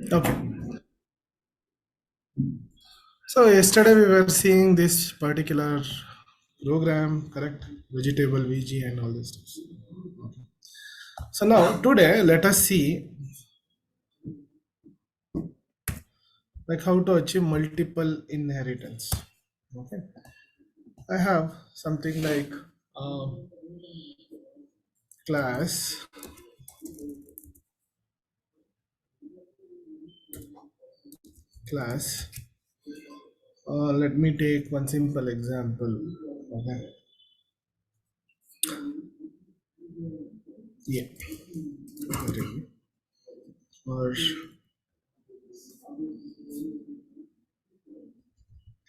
Okay. So yesterday we were seeing this particular program, correct? Vegetable VG and all this stuff. So now today let us see like how to achieve multiple inheritance. Okay. I have something like um, class class. Let me take one simple example. Okay. Yeah. Okay. Or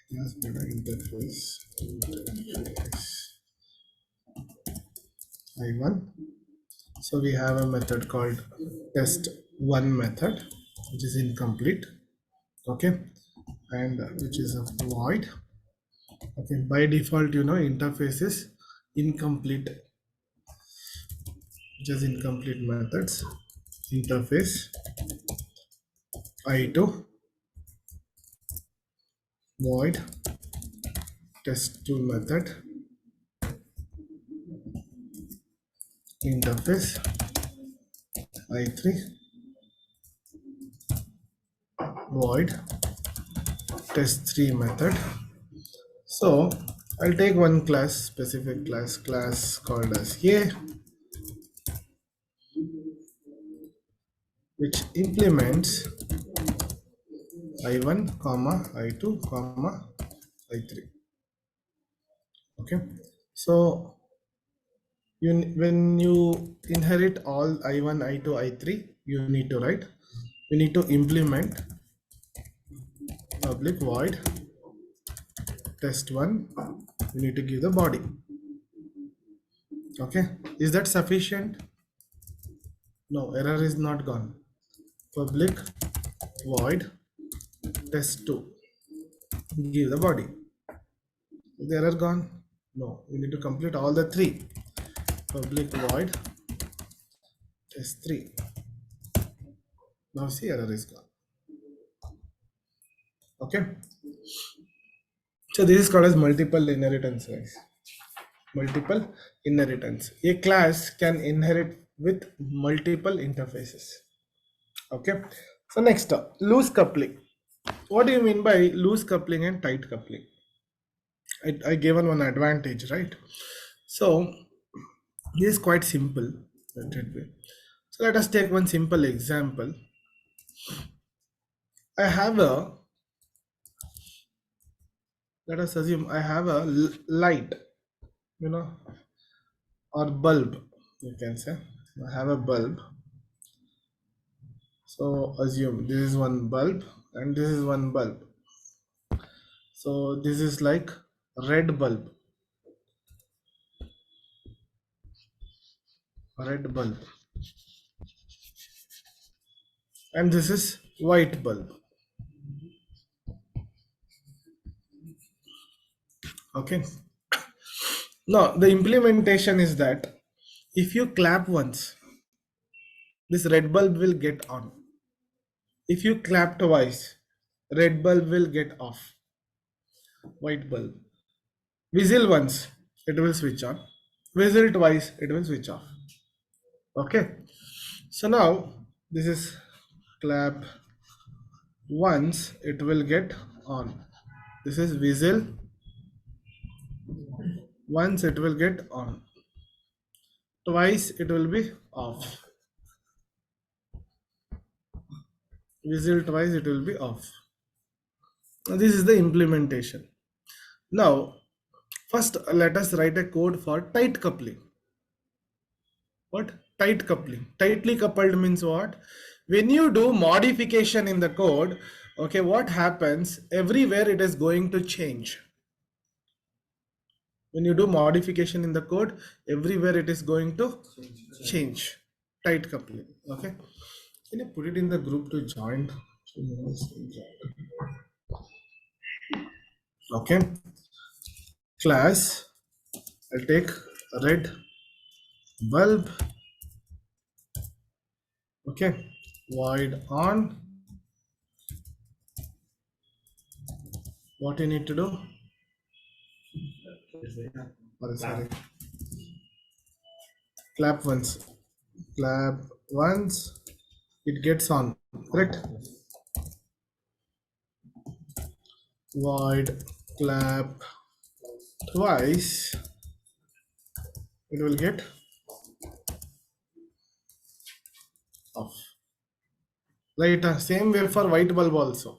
class data interface I1. So we have a method called test one method, which is incomplete. Okay, and which is a void. Okay, by default, interface is incomplete, which is incomplete methods. Interface I2 void test2 method interface I3 void test3 method. So I'll take one class, specific class called as A, which implements I1 comma I2 comma I3. Okay, so when you inherit all I1 I2 I3, you need to write, we need to implement public void test1. You need to give the body. Okay, is that sufficient? No, error is not gone. Public void test2, give the body. Is the error gone? No, you need to complete all the three. Public void test3. Now see, error is gone. Okay, so this is called as multiple inheritance, guys. Multiple inheritance, a class can inherit with multiple interfaces. Okay, so next up, loose coupling. What do you mean by loose coupling and tight coupling? I given one advantage, right? So this is quite simple. So let us take one simple example. I have a, let us assume I have a light, you know, or bulb, you can say. I have a bulb. So assume this is one bulb and this is one bulb. So this is like red bulb, red bulb, and this is white bulb. Okay. Now the implementation is that if you clap once, this red bulb will get on. If you clap twice, red bulb will get off. White bulb. Whistle once, it will switch on. Whistle twice, it will switch off. Okay. So now this is clap once, it will get on. This is whistle once, it will get on. Twice, it will be off. Whistle twice, it will be off. Now, this is the implementation. Now, first let us write a code for tight coupling. What? Tight coupling. Tightly coupled means what? When you do modification in the code, okay, what happens? Everywhere it is going to change. When you do modification in the code, everywhere it is going to change. Tight coupling. Okay. Can you put it in the group to join? Okay. Class. I'll take red bulb. Okay. Void on What you need to do? Sorry. Clap once. Clap once. It gets on. Correct? Void clap twice. It will get off. Right? Same way for white bulb also.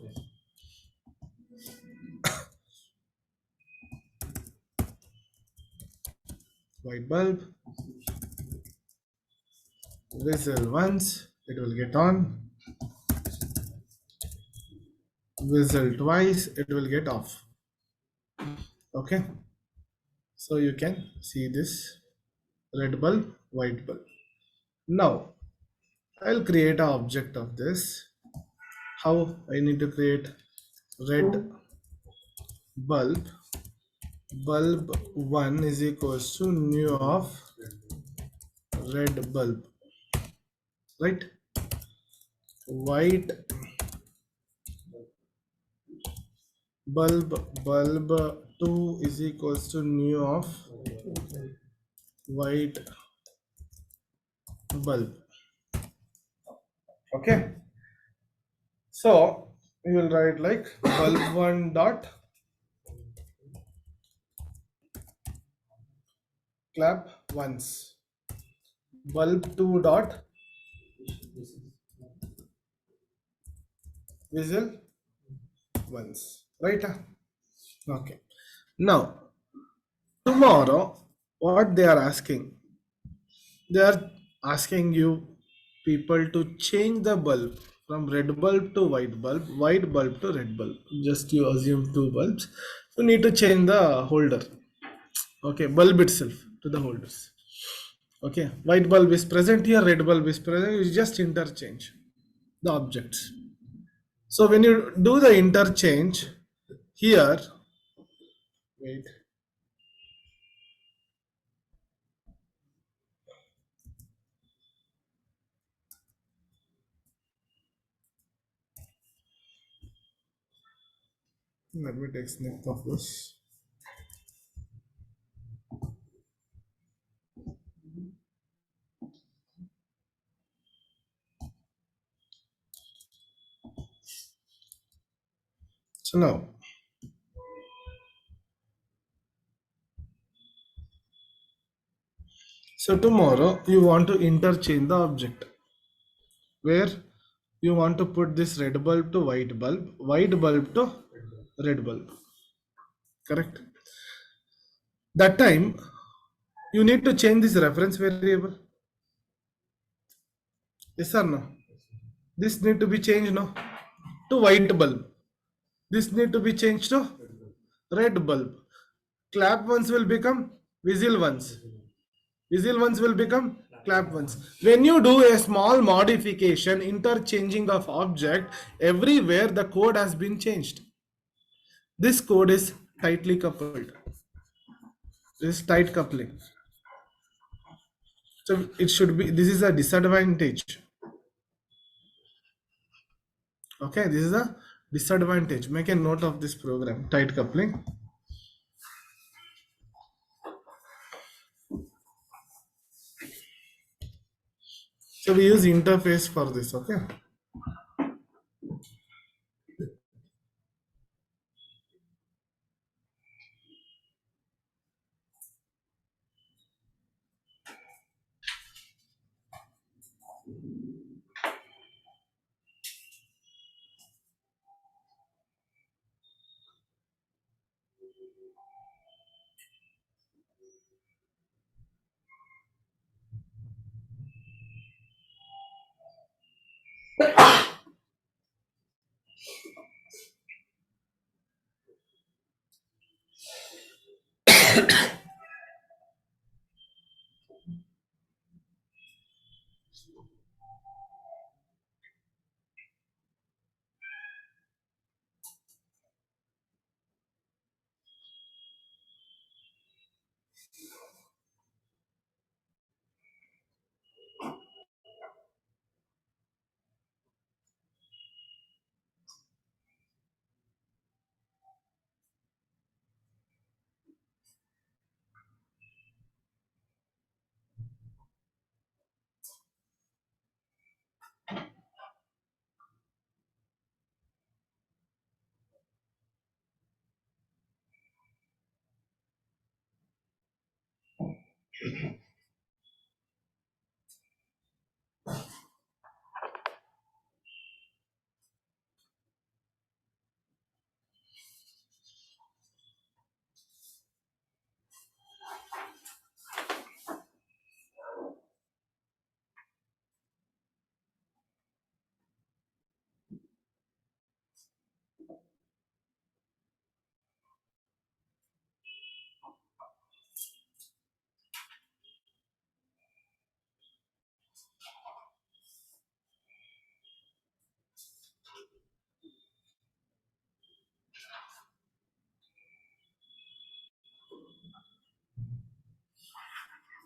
White bulb. Whistle once. It will get on. Whistle twice. It will get off. Okay. So you can see this red bulb, white bulb. Now I'll create an object of this. How I need to create red bulb. Bulb 1 is equals to new of red bulb, right? White bulb 2 is equals to new of white bulb. Okay, so we will write like bulb 1 dot clap once, bulb 2 dot whistle once, right? Okay, now tomorrow what they are asking, they are asking you people to change the bulb from red bulb to white bulb to red bulb. Just you assume two bulbs, you need to change the holder. Okay, bulb itself to the holders. Okay, white bulb is present here, red bulb is present, you just interchange the objects. So when you do the interchange here, wait, let me take snip of this. So now, so tomorrow you want to interchange the object where you want to put this red bulb to white bulb to red bulb. Correct? That time you need to change this reference variable. Yes or no? This need to be changed no to white bulb. This need to be changed to red bulb. Clap ones will become whistle ones. Whistle ones will become clap ones. When you do a small modification, interchanging of object, everywhere the code has been changed. This code is tightly coupled. This is tight coupling. So it should be, this is a disadvantage. Okay, this is a disadvantage. Make a note of this program, tight coupling. So we use interface for this, okay?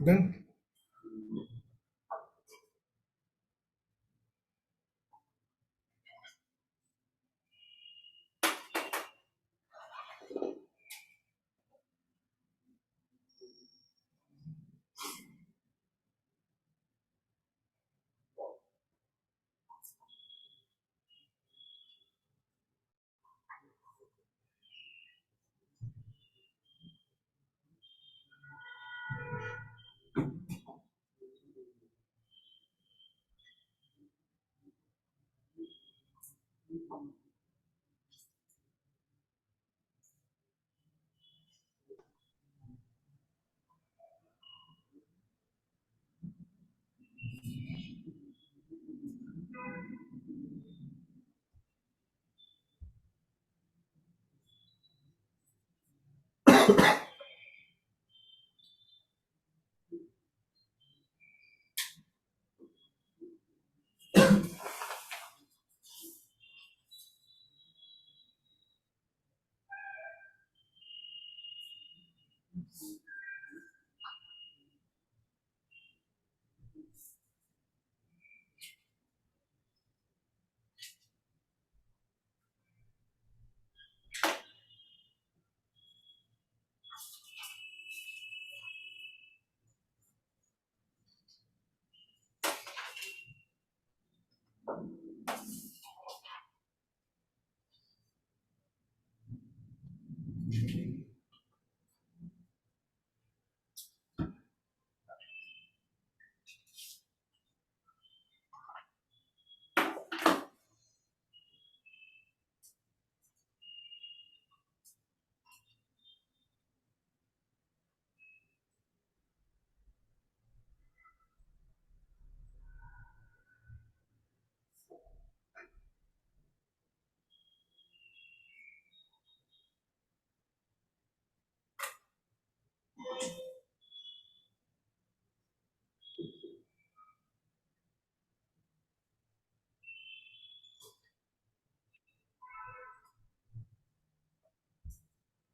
Then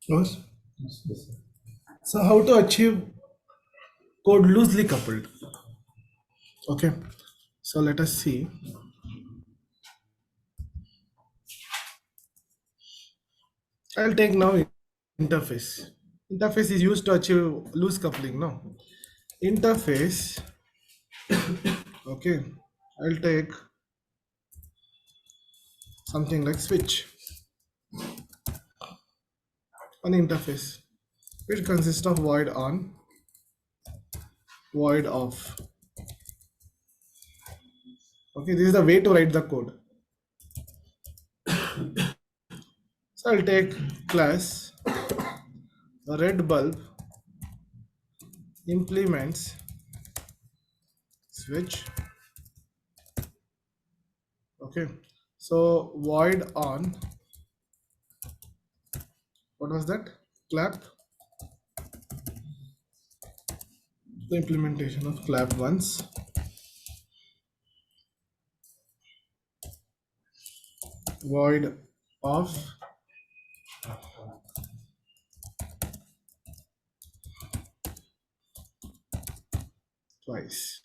yes. So how to achieve code loosely coupled? Okay. So let us see. I'll take now interface. Interface is used to achieve loose coupling. No. Interface. Okay. I'll take something like switch. An interface. It consists of void on, void off. Okay, this is the way to write the code. So I'll take class red bulb implements switch. Okay, so void on, what was that? Clap, the implementation of clap once, void off twice.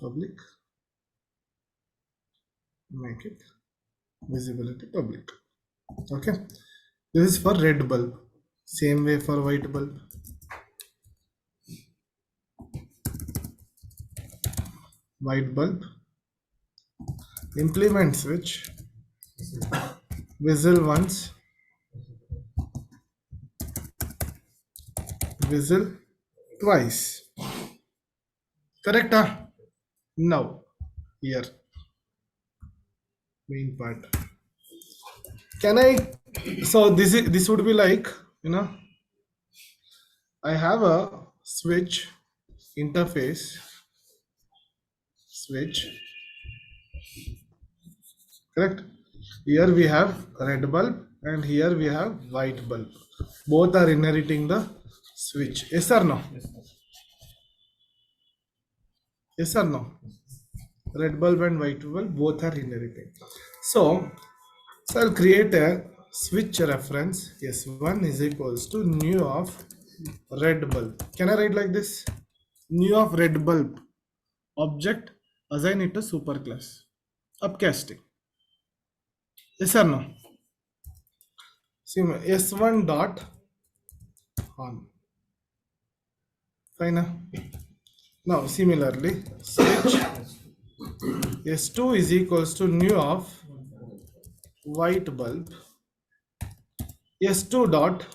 Public, make it visibility public. Okay, this is for red bulb. Same way for white bulb. White bulb implement switch, whistle once, whistle twice. Correct? Now, here, main part. Can I? So this would be like, you know, I have a switch interface switch. Correct? Here we have red bulb and here we have white bulb. Both are inheriting the switch. Yes or no? Yes or no? Red bulb and white bulb both are inheriting. So, so I'll create a switch reference. S1 is equals to new of red bulb. Can I write like this? New of red bulb object, assign it to superclass. Upcasting. Yes or no? See, S1 dot on. Fine. Now similarly, switch S2 is equals to new of white bulb S2 dot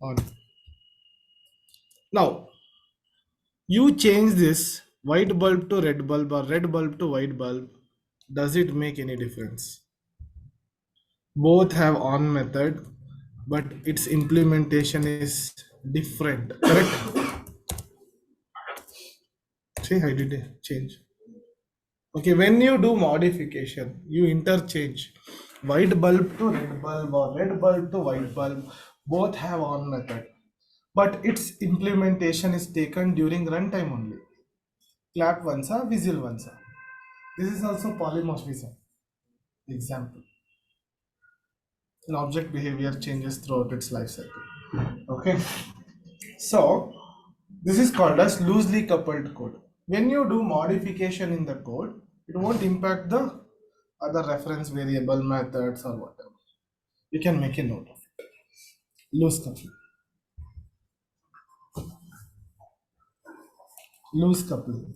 on. Now you change this white bulb to red bulb or red bulb to white bulb. Does it make any difference? Both have on method, but its implementation is different. Correct? See, I did it change. Okay, when you do modification, you interchange white bulb to red bulb or red bulb to white bulb. Both have on method, but its implementation is taken during runtime only. Clap once, whistle once. This is also polymorphism. Example: an object behavior changes throughout its life cycle. Okay, so this is called as loosely coupled code. When you do modification in the code, it won't impact the other reference variable methods or whatever. You can make a note of it. Loose coupling. Loose coupling.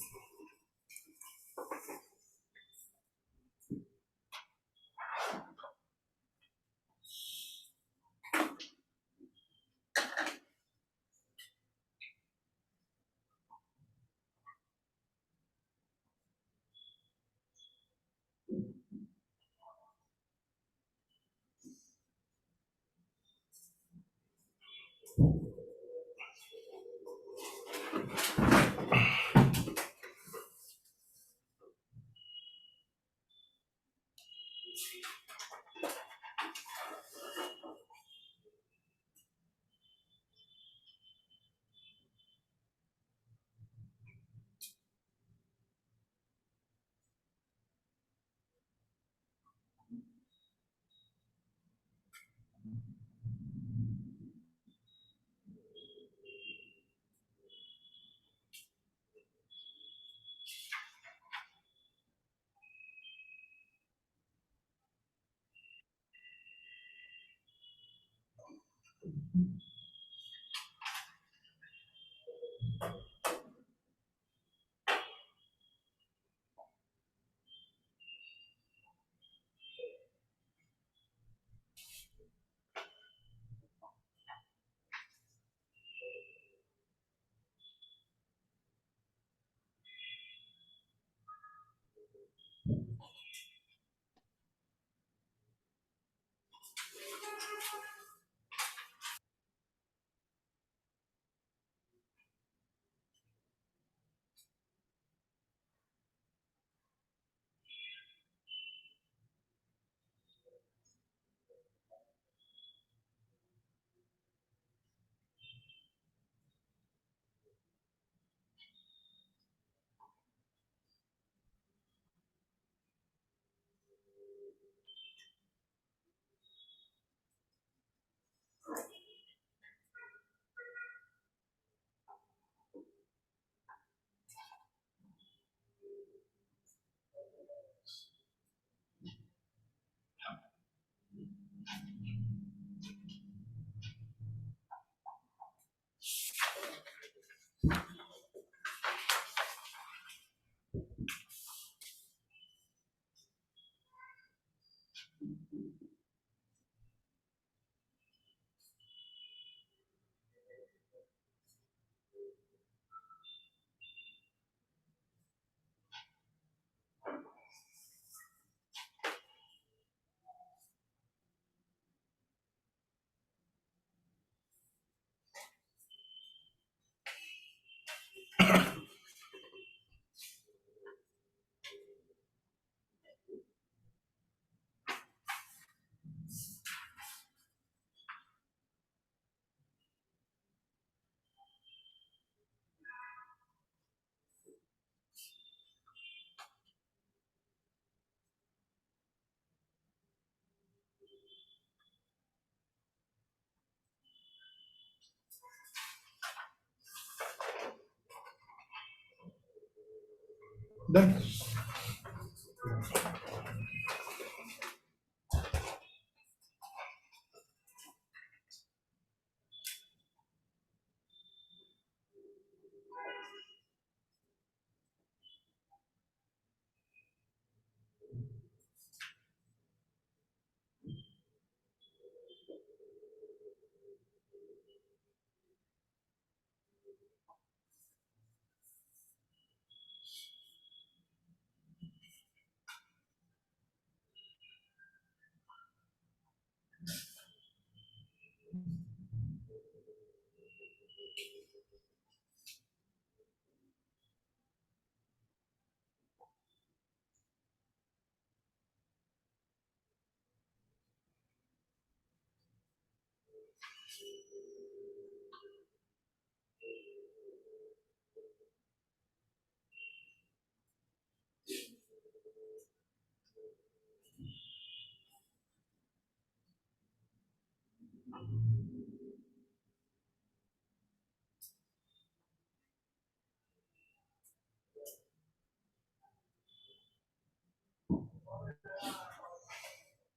Done.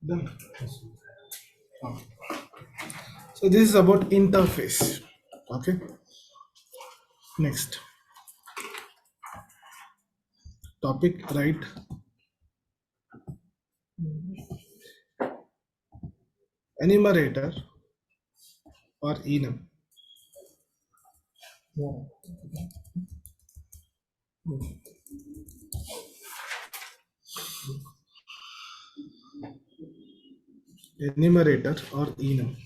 Done. So this is about interface. Okay. Next topic, right? Enumerator or enum. Enumerator or enum.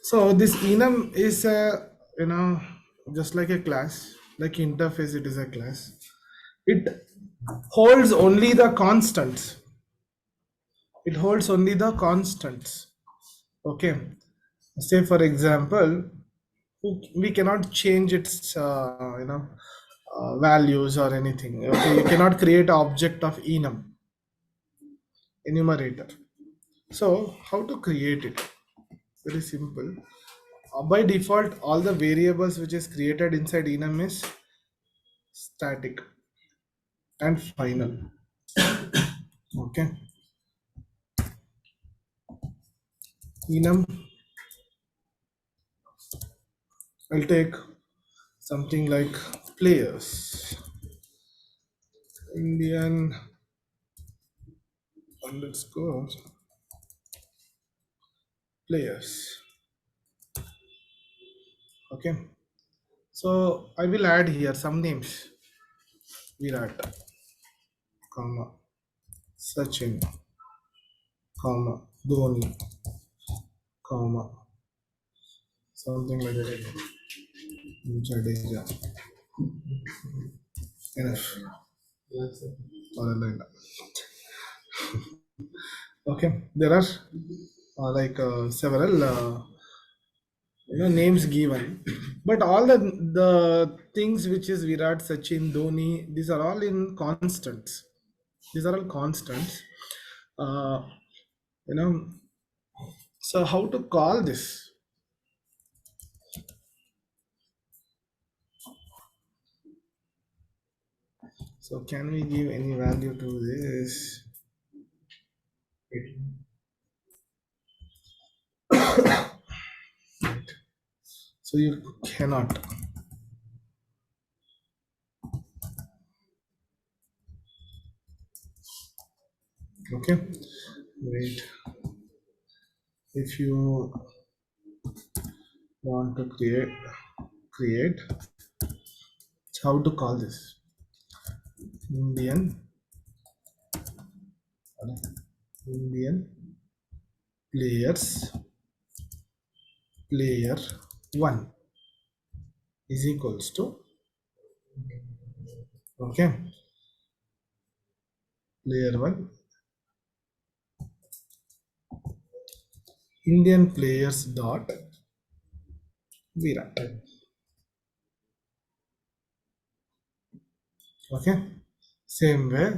So this enum is a, just like a class, like interface. It is a class. It holds only the constants. It holds only the constants. Okay. Say for example, we cannot change its values or anything. Okay, you cannot create an object of enumerator. So how to create it? Very simple. By default, all the variables which is created inside enum is static and final. Okay, enum. I'll take something like players, Indian underscore players. Okay, so I will add here some names. Virat, comma, Sachin, comma, Dhoni, comma, something like that. Jadeja, enough. Or like that. Okay, there are several names given, but all the things which is Virat, Sachin, Dhoni, these are all in constants. These are all constants. Uh, you know, so how to call this? So can we give any value to this? So you cannot. Okay, wait. If you want to create, how to call this? Indian, Indian players, player one is equals to, okay, player one, Indian players dot Virat. Okay, same way.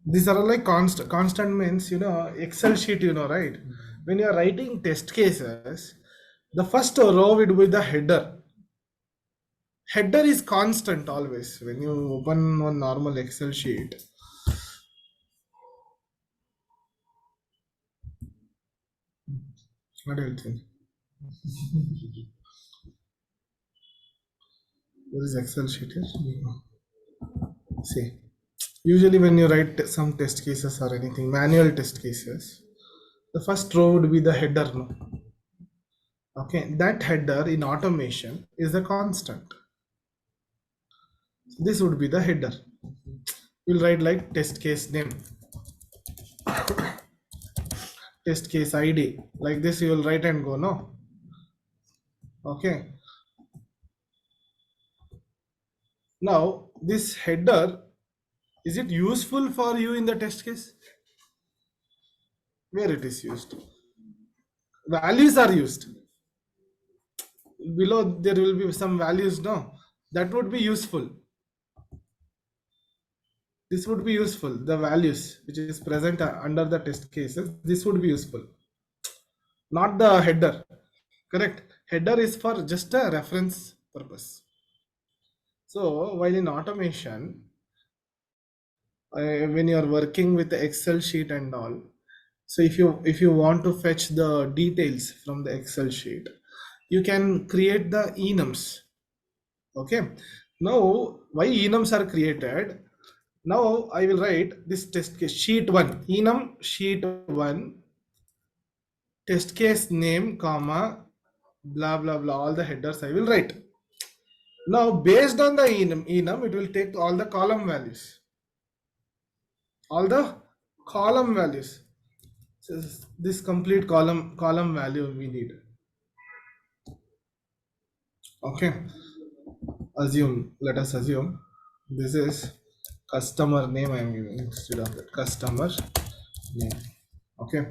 These are all like constant. Constant means Excel sheet, right? when you are writing test cases, the first row would be the header. Header is constant always. When you open one normal Excel sheet, what do you think? What is Excel sheet here? See, usually when you write some test cases or anything, manual test cases, the first row would be the header. No? Okay, that header in automation is a constant. This would be the header. You'll write like test case name, test case ID. Like this, you will write and go. No, okay. Now this header, is it useful for you in the test case? Where it is used? Values are used. Below there will be some values. No, that would be useful. This would be useful. The values which is present under the test cases, this would be useful. Not the header. Correct. Header is for just a reference purpose. So while in automation, when you are working with the Excel sheet and all, so if you want to fetch the details from the Excel sheet, you can create the enums. Okay. Now why enums are created? Now I will write this test case sheet 1 enum sheet 1 test case name comma blah blah blah, all the headers I will write. Now based on the enum it will take all the column values, all the column values. So this complete column value we need. Okay, let us assume this is customer name I am giving instead of that, customer name. Okay,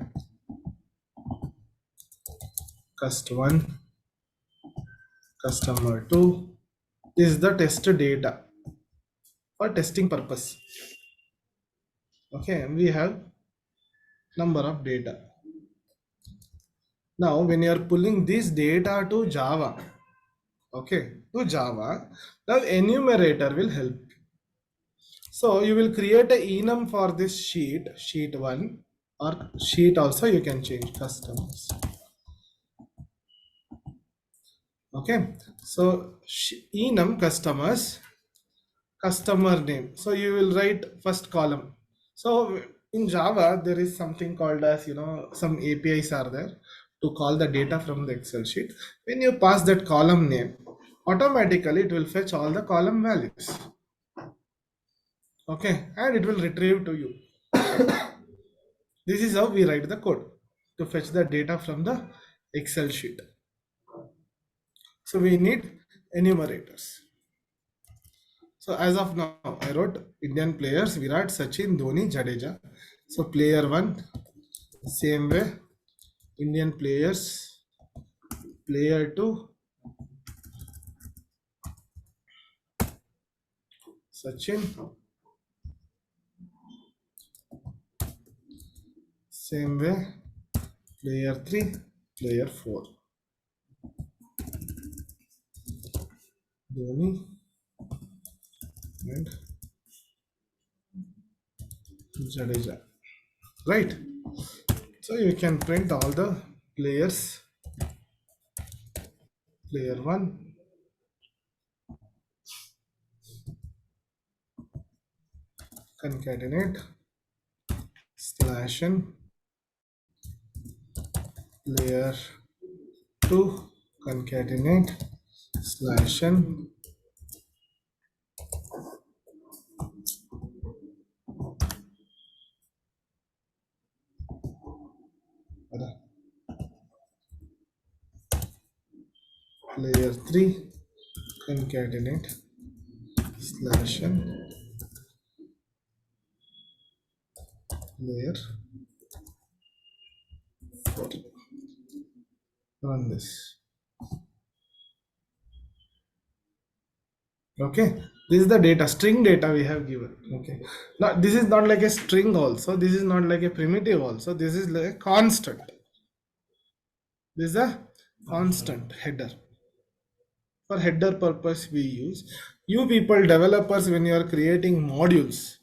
cust1, customer 2. This is the test data for testing purpose. Okay, we have number of data. Now when you are pulling this data to Java, okay, to Java, the enumerator will help. So you will create a enum for this sheet 1, or sheet also you can change customers. Okay, so enum customers, customer name. So you will write first column. So in Java there is something called as, some APIs are there to call the data from the Excel sheet. When you pass that column name, automatically it will fetch all the column values. Okay, and it will retrieve to you. This is how we write the code to fetch the data from the Excel sheet. So we need enumerators. So as of now, I wrote Indian players Virat, Sachin, Dhoni, Jadeja. So player 1, same way, Indian players, player 2, Sachin, same way, player 3, player 4, Dhoni and Jadeja. Right. So you can print all the players, player 1, concatenate slash n, player 2, concatenate slash n, player 3, concatenate slash n, player 4. Run this. Okay, this is the data, string data we have given. Okay, now this is not like a string also, this is not like a primitive also, this is like a constant. This is a constant header. For header purpose we use. You people developers, when you are creating modules,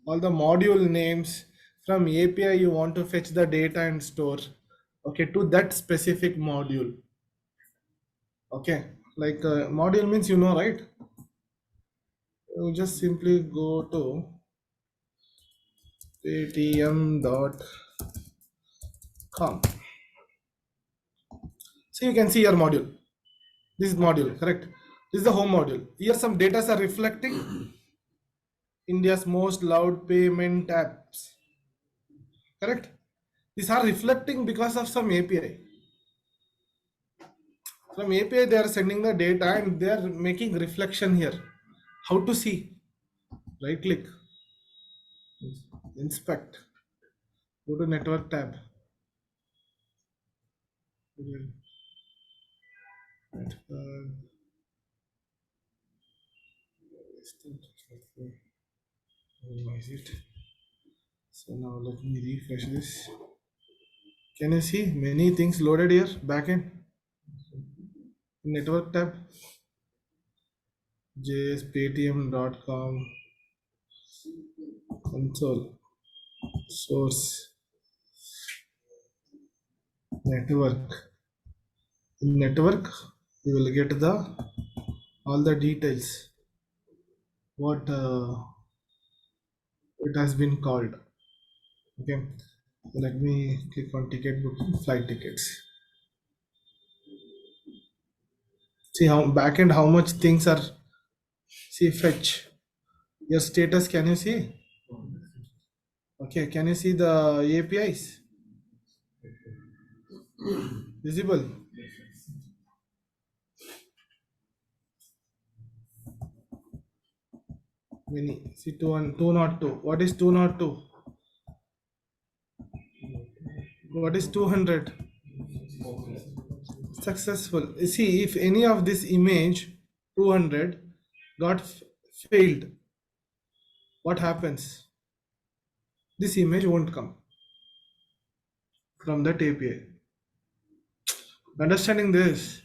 all the module names from API you want to fetch the data and store, okay, to that specific module. Okay, like module means, right? You just simply go to paytm.com. So you can see your module. This is module, correct? This is the home module. Here some data are reflecting India's most loved payment apps, correct? These are reflecting because of some API. From API, they are sending the data and they are making reflection here. How to see? Right click, inspect, go to network tab. Network. Minimize it. So now let me refresh this. Can you see many things loaded here? Backend network tab, jspaytm.com, console, source, network. In network, you will get the all the details. What it has been called. Okay, so let me click on ticket booking, flight tickets. See how backend how much things are. See fetch your status. Can you see? Okay, can you see the APIs visible? Many. See 202. What is 202? What is 200? Successful. See, if any of this image 200 got failed, what happens? This image won't come from that API. Understanding this?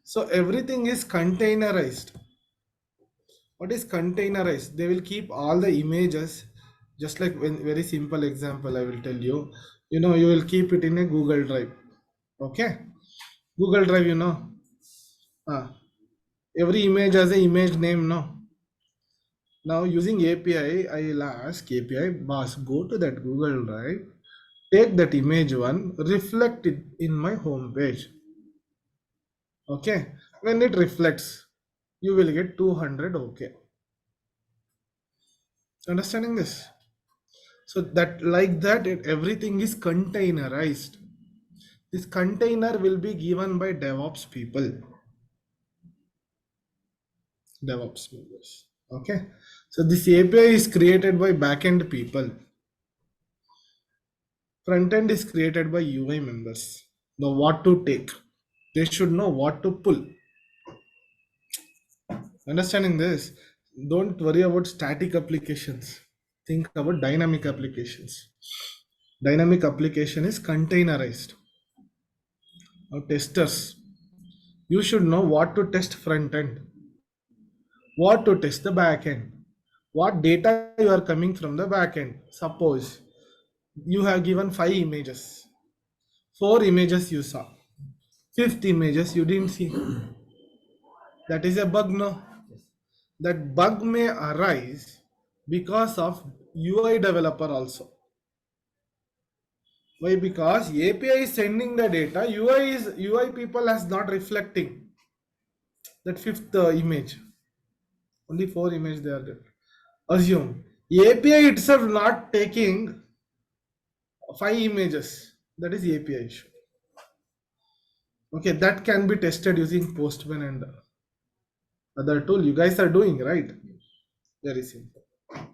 So everything is containerized. What is containerized? They will keep all the images, just like when very simple example I will tell you. You will keep it in a Google Drive. Okay, Google Drive. Ah, every image has a image name. No, now using API, I will ask API, boss, go to that Google Drive, take that image one, reflect it in my home page. Okay, when it reflects, you will get 200. Okay, understanding this? So that like that, everything is containerized. This container will be given by DevOps people, DevOps members. Okay, so this API is created by backend people. Front end is created by UI members. Now, what to take? They should know what to pull. Understanding this, don't worry about static applications. Think about dynamic applications. Dynamic application is containerized. Now, testers, you should know what to test front end, what to test the back end, what data you are coming from the back end. Suppose you have given 5 images, 4 images you saw, fifth images you didn't see. That is a bug, no? That bug may arise because of UI developer also. Why? Because API is sending the data, UI people has not reflecting that fifth image. Only 4 images they are there. Assume API itself not taking 5 images. That is API issue. Okay, that can be tested using Postman and other tool you guys are doing, right? Very simple.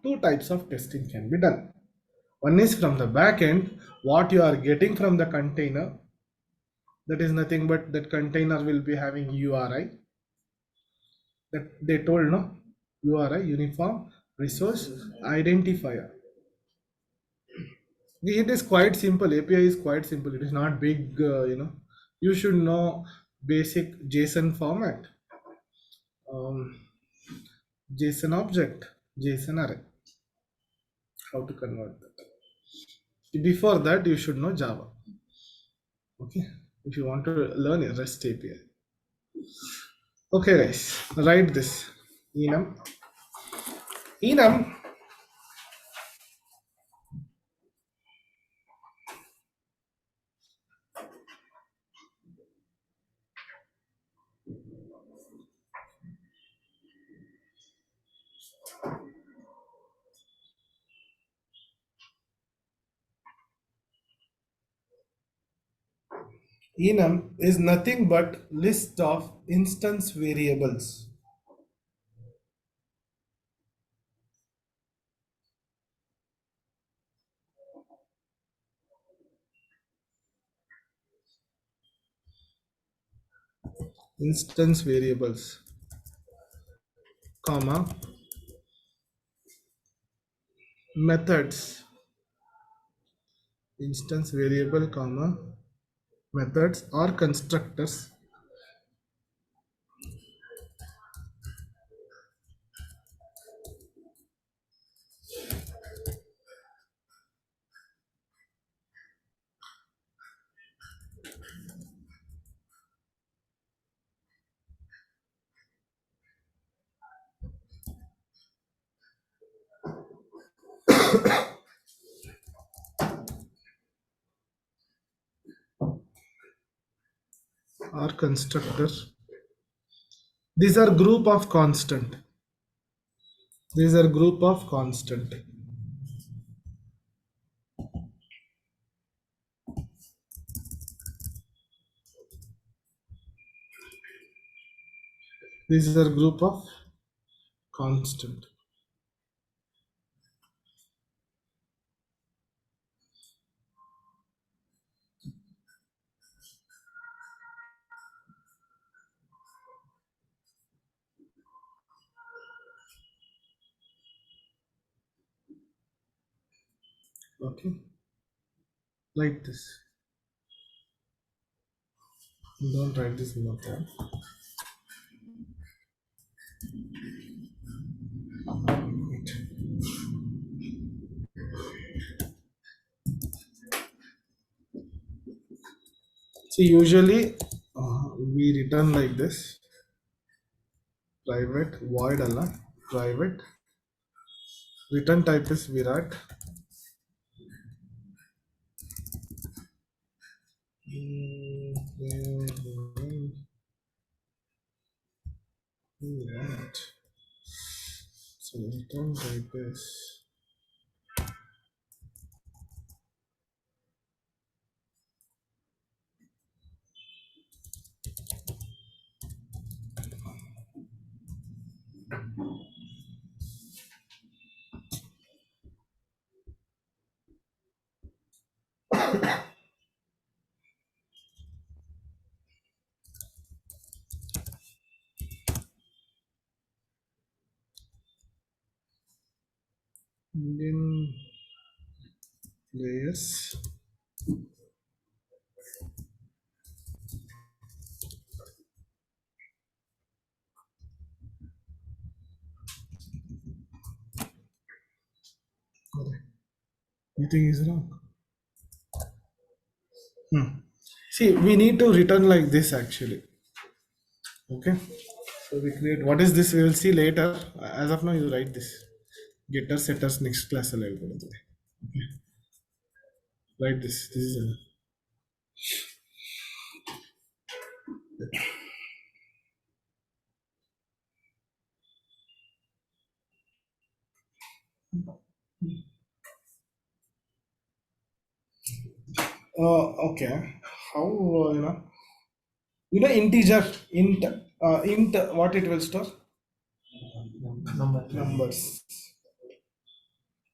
Two types of testing can be done. One is from the back end, what you are getting from the container. That is nothing but that container will be having URI. That they told, no? URI, uniform resource identifier. It is quite simple. API is quite simple. It is not big, You should know basic JSON format, um, JSON object, JSON array, how to convert that. Before that, you should know Java. Okay, if you want to learn a REST API. Okay, guys, write this. Enum. Enum. Enum is nothing but list of instance variables. Instance variables, comma, methods, instance variable, comma, methods or constructors or constructor. These are group of constant. These are group of constant. These are group of constant. Okay, like this. Don't write this method. See, usually we return like this. Private void alla. Private. Return type is Virat. Virat. So return type is Indian players. You think is wrong? See, we need to return like this actually. Okay. So we create what is this? We will see later. As of now, you write this. Getter setters next class. Okay. Write this. This is okay. How integer int what it will store numbers.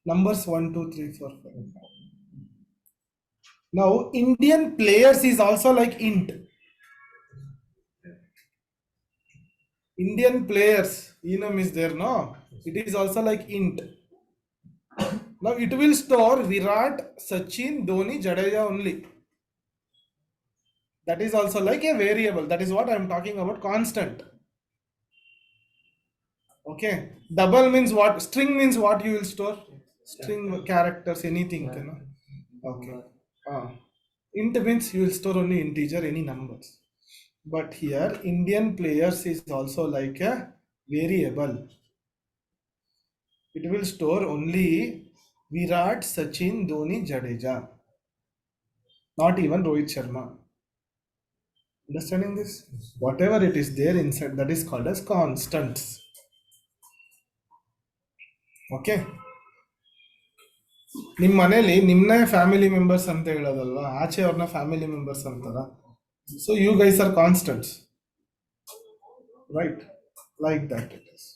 Numbers 1, 2, 3, 4, 5. Now Indian players is also like int. Indian players enum is there, no? It is also like int. Now it will store Virat, Sachin, Dhoni, Jadeja only. That is also like a variable. That is what I'm talking about. Constant. Okay. Double means what? String means what you will store? String characters, anything. You know? Okay. Int means you will store only integer, any numbers. But here, Indian players is also like a variable. It will store only Virat, Sachin, Dhoni, Jadeja. Not even Rohit Sharma. Understanding this? Whatever it is there inside, that is called as constants. Okay. ನಿಮ್ಮ ಮನೇಲಿ ನಿಮ್ಮನ್ನೇ family members ಅಂತ ಹೇಳೋದಲ್ವಾ, ಆಚೆ ಅವ್ರನ್ನ family members ಅಂತಾರ. So you guys are constants, right? Like that it is.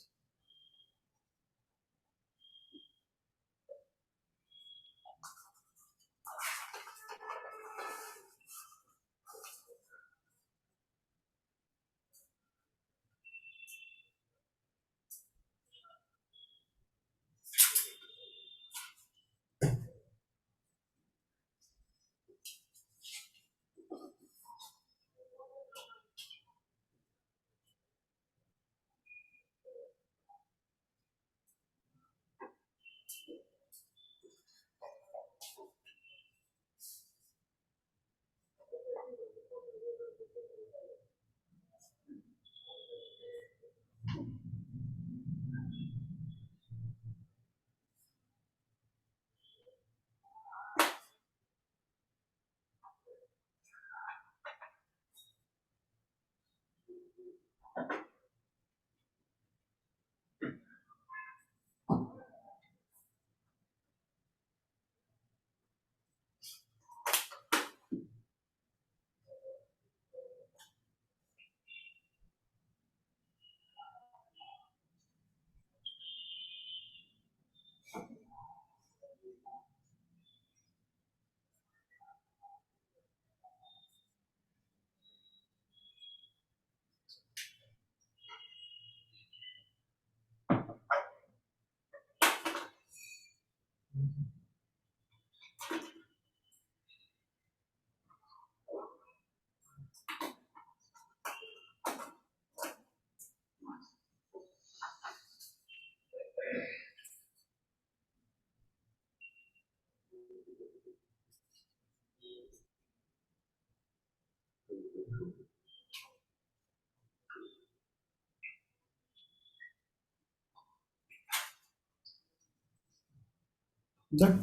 That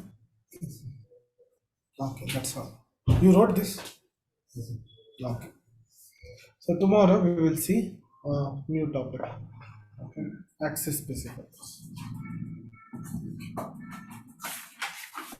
okay, that's all. You wrote this? Okay. So tomorrow we will see new topic. Okay. Access specifiers.